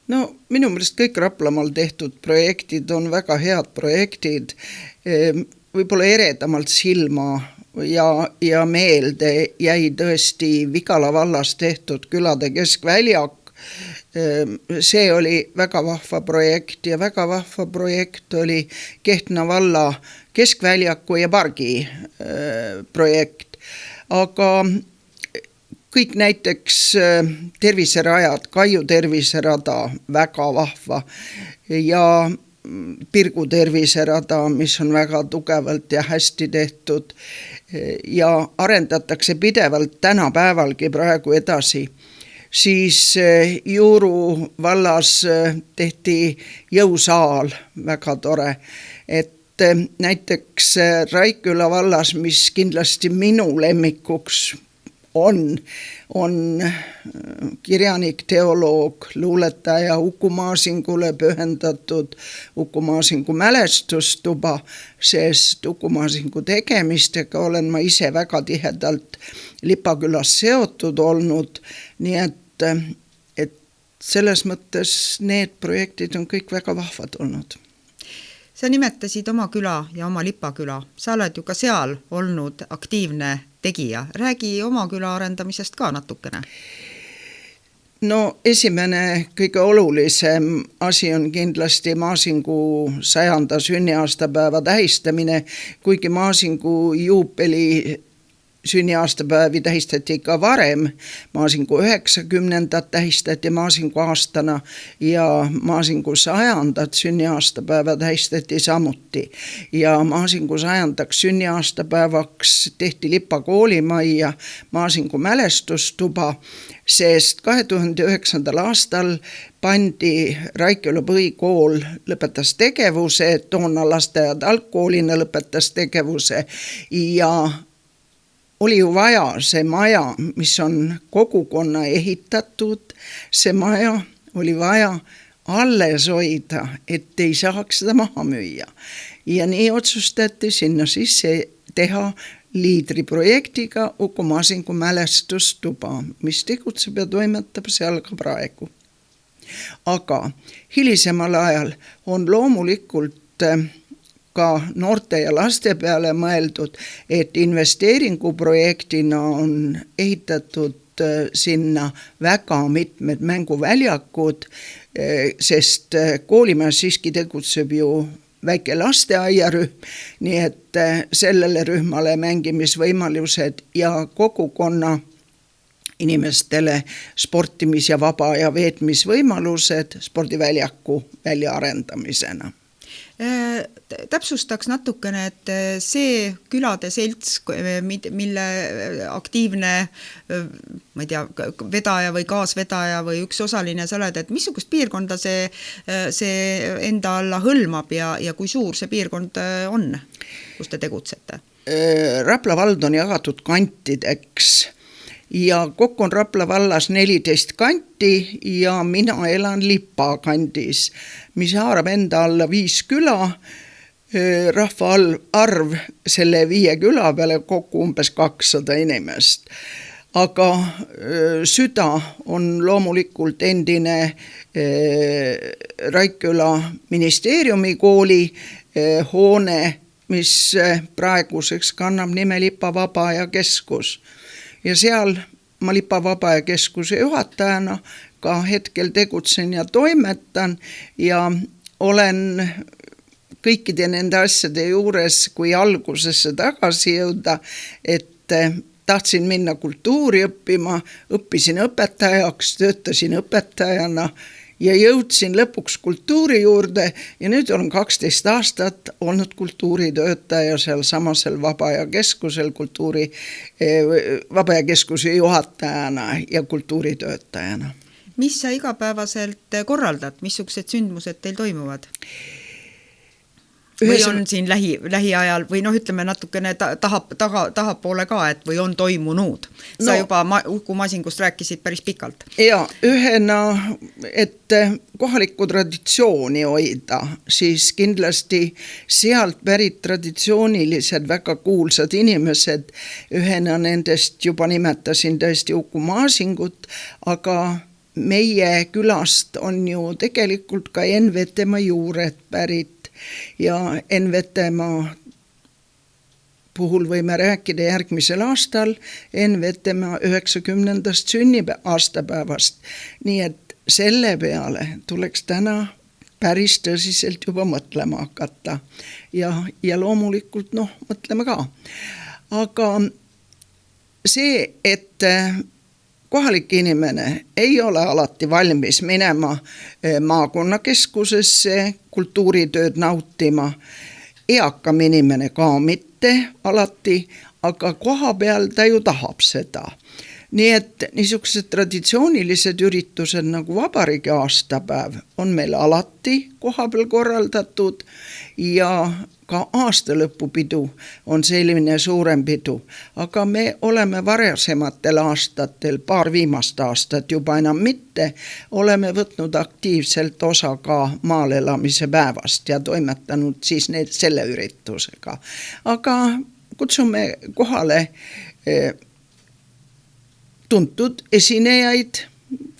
Speaker 3: Minu meelest kõik Raplamaal tehtud projektid on väga head projektid, võib-olla eredamalt silma ja meelde jäi tõesti Vigala vallas tehtud külade keskväljak. See oli väga vahva projekt ja väga vahva projekt oli Kehtna valla keskväljaku ja pargi projekt. Aga kõik näiteks terviserajad, Kaiu terviserada, väga vahva ja Pirgu terviserada, mis on väga tugevalt ja hästi tehtud ja arendatakse pidevalt tänapäevalgi praegu edasi. Siis Juuru vallas tehti jõusaal, väga tore, et näiteks Raikküla vallas, mis kindlasti minu lemmikuks on kirjanik, teoloog, luuletaja Uku Maasingule pühendatud Uku Maasingu mälestustuba, sest Uku Maasingu tegemistega olen ma ise väga tihedalt Lipakülas seotud olnud, nii et selles mõttes need projektid on kõik väga vahvad olnud.
Speaker 1: Sa nimetasid oma küla ja oma Lipaküla. Sa oled ju ka seal olnud aktiivne tegija. Räägi oma küla arendamisest ka natukene.
Speaker 3: Esimene kõige olulisem asi on kindlasti Maasingu 100. sünniaastapäeva tähistamine, kuigi Maasingu juubeli sünniaastapäevi tähistati ka varem, Maasingu 90. tähistati Maasingu aastana ja Maasingu 100. sünniaastapäeva tähistati samuti. Ja Maasingu 100. sünniaastapäevaks tehti Lipa koolimajja Maasingu mälestustuba, sest 2009. aastal pandi Raikküla põhikool lõpetas tegevuse, toona lasteaed algkoolina lõpetas tegevuse ja oli ju vaja see maja, mis on kogukonna ehitatud, see maja oli vaja alles hoida, et ei saaks seda maha müüa. Ja nii otsustati sinna sisse teha liidriprojektiga Uku Maasingu mälestustuba, mis tegutseb ja toimetab seal ka praegu. Aga hilisemal ajal on loomulikult ka noorte ja laste peale mõeldud, et investeeringuprojektina on ehitatud sinna väga mitmed mänguväljakud, sest koolimajas siiski tegutseb ju väike lasteaiarühm, nii et sellele rühmale mängimisvõimalused ja kogukonna inimestele sportimis- ja vaba- ja veetmisvõimalused spordiväljaku väljaarendamisena.
Speaker 1: Täpsustaks natukene, et see külade selts, mille aktiivne vedaja või kaasvedaja või üks osaline sa oled, et missugust piirkonda see enda alla hõlmab ja kui suur see piirkond on, kus te tegutsete?
Speaker 3: Rapla vald on jagatud kantideks ja kokku on Rapla vallas 14 kanti ja mina elan Lipa kandis, mis haarab enda alla 5 küla, rahva arv selle 5 küla peale kokku umbes 200 inimest. Aga süda on loomulikult endine Raikküla ministeeriumi kooli hoone, mis praeguseks kannab nime Lipa Vabaaja keskus. Ja seal ma Lipa Vabaaja keskuse juhatajana ka hetkel tegutsen ja toimetan ja olen kõikide nende asjade juures, kui algusesse tagasi jõuda, et tahtsin minna kultuuri õppima, õppisin õpetajaks, töötasin õpetajana ja jõudsin lõpuks kultuuri juurde ja nüüd olen 12 aastat olnud kultuuritöötaja seal samasel Vabaajakeskusel Vabaajakeskuse juhatajana ja kultuuritöötajana.
Speaker 1: Mis sa igapäevaselt korraldad, missugused sündmused teil toimuvad? Või on siin lähiajal või ütleme natukene tahapoole ka, et või on toimunud? Sa juba Uku Masingust rääkisid päris pikalt.
Speaker 3: Ja ühena, et kohalikku traditsiooni hoida, siis kindlasti sealt pärit traditsioonilised väga kuulsad inimesed, ühena nendest juba nimetasin tõesti Uku Masingut, aga meie külast on ju tegelikult ka Envetemaa juured pärit ja Envetemaa puhul võime rääkida järgmisel aastal Envetemaa 90. sünniaastapäevast. Nii et selle peale tuleks täna päris tõsiselt juba mõtlema hakata ja loomulikult mõtleme ka. Aga see, et kohalik inimene ei ole alati valmis minema maakonnakeskusesse kultuuritööd nautima, eakam inimene ka mitte alati, aga koha peal ta ju tahab seda. Nii et niisugused traditsioonilised üritused nagu vabariigi aastapäev on meil alati koha peal korraldatud ja ka aastalõpupidu on selline suurem pidu, aga me oleme varasematel aastatel, paar viimast aastat juba enam mitte, oleme võtnud aktiivselt osa ka maal elamise päevast ja toimetanud siis selle üritusega. Aga kutsume kohale tuntud esinejaid,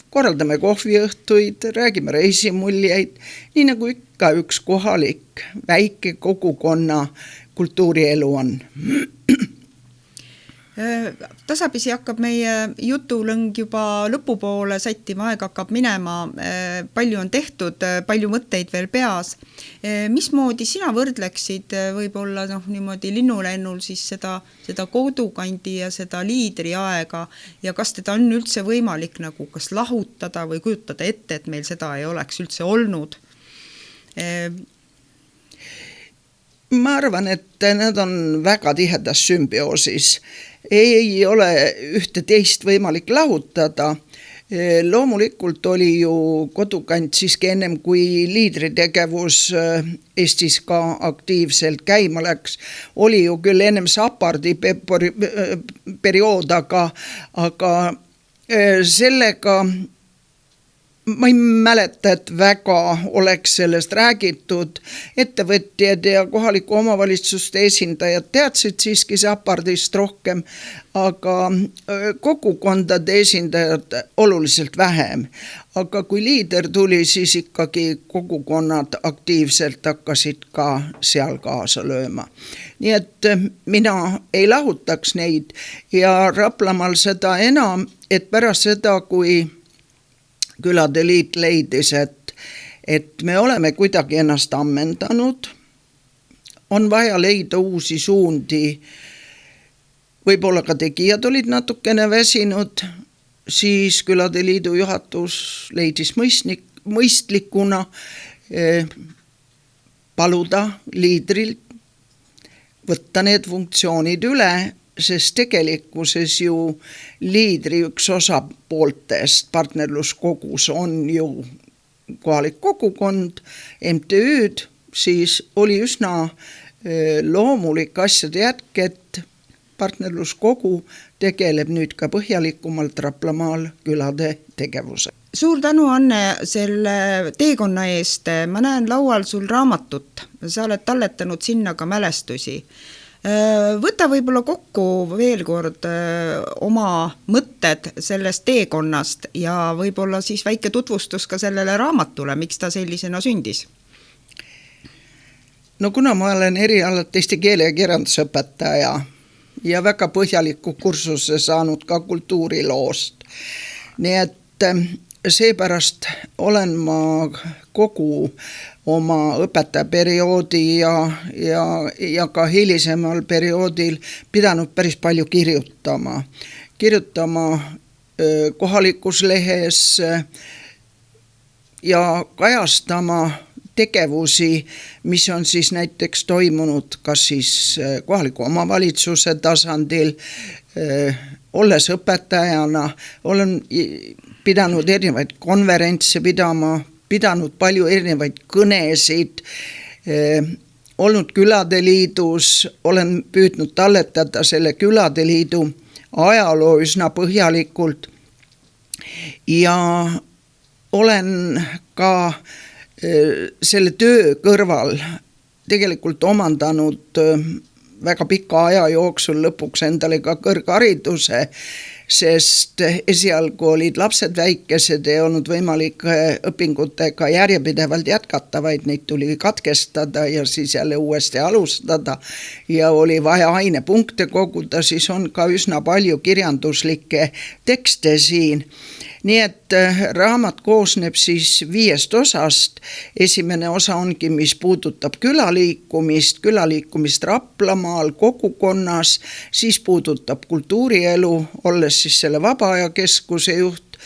Speaker 3: korraldame kohviõhtuid, räägime reisimuljeid, nii nagu ikka üks kohalik väike kogukonna kultuurielu on.
Speaker 1: Tasapisi hakkab meie jutulõng juba lõpupoole sättima, aeg hakkab minema, palju on tehtud, palju mõtteid veel peas. Mismoodi sina võrdleksid võib-olla niimoodi linnulennul siis seda kodukandi ja seda liidri aega ja kas teda on üldse võimalik nagu kas lahutada või kujutada ette, et meil seda ei oleks üldse olnud?
Speaker 3: Ma arvan, et nad on väga tihedas sümbioosis. Ei ole ühte teist võimalik lahutada. Loomulikult oli ju kodukant siiski ennem kui liidritegevus Eestis ka aktiivselt käima läks. Oli ju küll ennem Sapardi periood, aga sellega ma ei mäleta, et väga oleks sellest räägitud. Ettevõtjad ja kohaliku omavalitsuste esindajad teadsid siiski Sapardist rohkem, aga kogukondade esindajad oluliselt vähem. Aga kui liider tuli, siis ikkagi kogukonnad aktiivselt hakkasid ka seal kaasa lööma. Nii et mina ei lahutaks neid ja Raplamaal seda enam, et pärast seda, kui külade liit leidis, et me oleme kuidagi ennast ammendanud, on vaja leida uusi suundi, võib-olla ka tegijad olid natukene väsinud, siis külade liidu juhatus leidis mõistlikuna paluda liidrilt võtta need funktsioonid üle, sest tegelikkuses ju liidri üks osapooltest partnerluskogus on ju kohalik kogukond, MTÜ-d, siis oli üsna loomulik asjade jätk, et partnerluskogu tegeleb nüüd ka põhjalikumalt Raplamaal külade tegevuse.
Speaker 1: Suur tänu, Anne, selle teekonna eest. Ma näen laual sul raamatut, sa oled talletanud sinna ka mälestusi. Võta võib-olla kokku veel kord oma mõtted sellest teekonnast ja võib-olla siis väike tutvustus ka sellele raamatule, miks ta sellisena sündis?
Speaker 3: No kuna ma olen erialalt eesti keele ja kirjandusõpetaja ja väga põhjaliku kursuse saanud ka kultuuriloost, nii et seepärast olen ma kogu oma õpetajaperioodi ja ka hilisemal perioodil pidanud päris palju kirjutama. Kirjutama kohalikus lehes, ja kajastama tegevusi, mis on siis näiteks toimunud kas siis kohaliku omavalitsuse tasandil, olles õpetajana, olen pidanud erinevaid konverentse pidanud palju erinevaid kõnesid, olnud külade liidus, olen püüdnud talletada selle külade liidu ajaloo üsna põhjalikult ja olen ka selle töö kõrval tegelikult omandanud väga pika aja jooksul lõpuks endale ka kõrghariduse, sest esialgu olid lapsed väikesed, ei olnud võimalik õpingutega järjepidevalt jätkata, vaid neid tuli katkestada ja siis jälle uuesti alustada ja oli vaja ainepunkte koguda, siis on ka üsna palju kirjanduslikke tekste siin. Nii et raamat koosneb siis 5 osast. Esimene osa ongi, mis puudutab külaliikumist Raplamaal, kogukonnas, siis puudutab kultuurielu, olles siis selle vabaajakeskuse juht,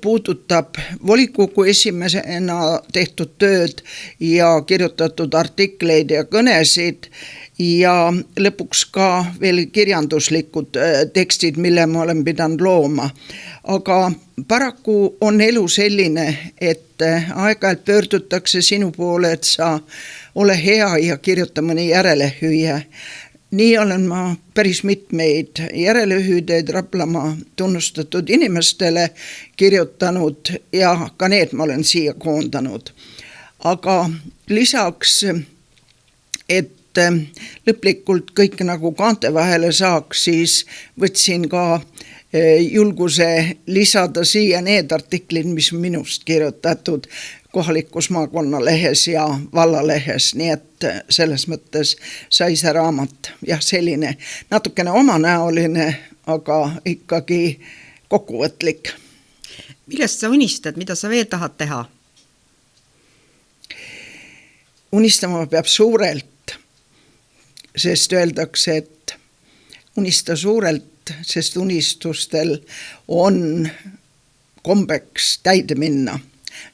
Speaker 3: puudutab volikogu esimesena tehtud tööd ja kirjutatud artikleid ja kõnesid ja lõpuks ka veel kirjanduslikud tekstid, mille ma olen pidanud looma. Aga paraku on elu selline, et aeg-ajalt pöördutakse sinu poole, et sa ole hea ja kirjuta mõni järelehüüe. Nii olen ma päris mitmeid järelehüüdeid Raplamaa tunnustatud inimestele kirjutanud ja ka need ma olen siia koondanud. Aga lisaks, et lõplikult kõik nagu kaante vahele saaks, siis võtsin ka julguse lisada siia need artiklid, mis on minust kirjutatud kohalikus maakonnalehes ja vallalehes, nii et selles mõttes sai see raamat selline natukene omanäoline, aga ikkagi kokkuvõtlik.
Speaker 1: Millest sa unistad, mida sa veel tahad teha?
Speaker 3: Unistama peab suurelt, sest öeldakse, et unista suurelt, sest unistustel on kombeks täide minna.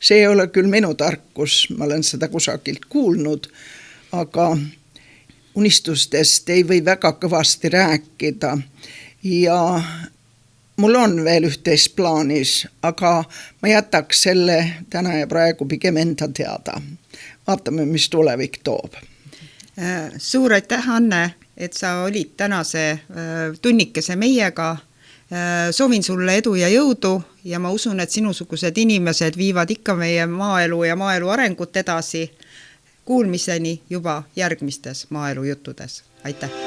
Speaker 3: See ei ole küll minu tarkus, ma olen seda kusagilt kuulnud, aga unistustest ei või väga kõvasti rääkida ja mul on veel üht-teist plaanis, aga ma jätaks selle täna ja praegu pigem enda teada. Vaatame, mis tulevik toob.
Speaker 1: Suur aitäh, Anne, et sa olid tänase tunnikese meiega. Soovin sulle edu ja jõudu ja ma usun, et sinusugused inimesed viivad ikka meie maaelu ja maaelu arengut edasi. Kuulmiseni juba järgmistes maaelu juttudes. Aitäh!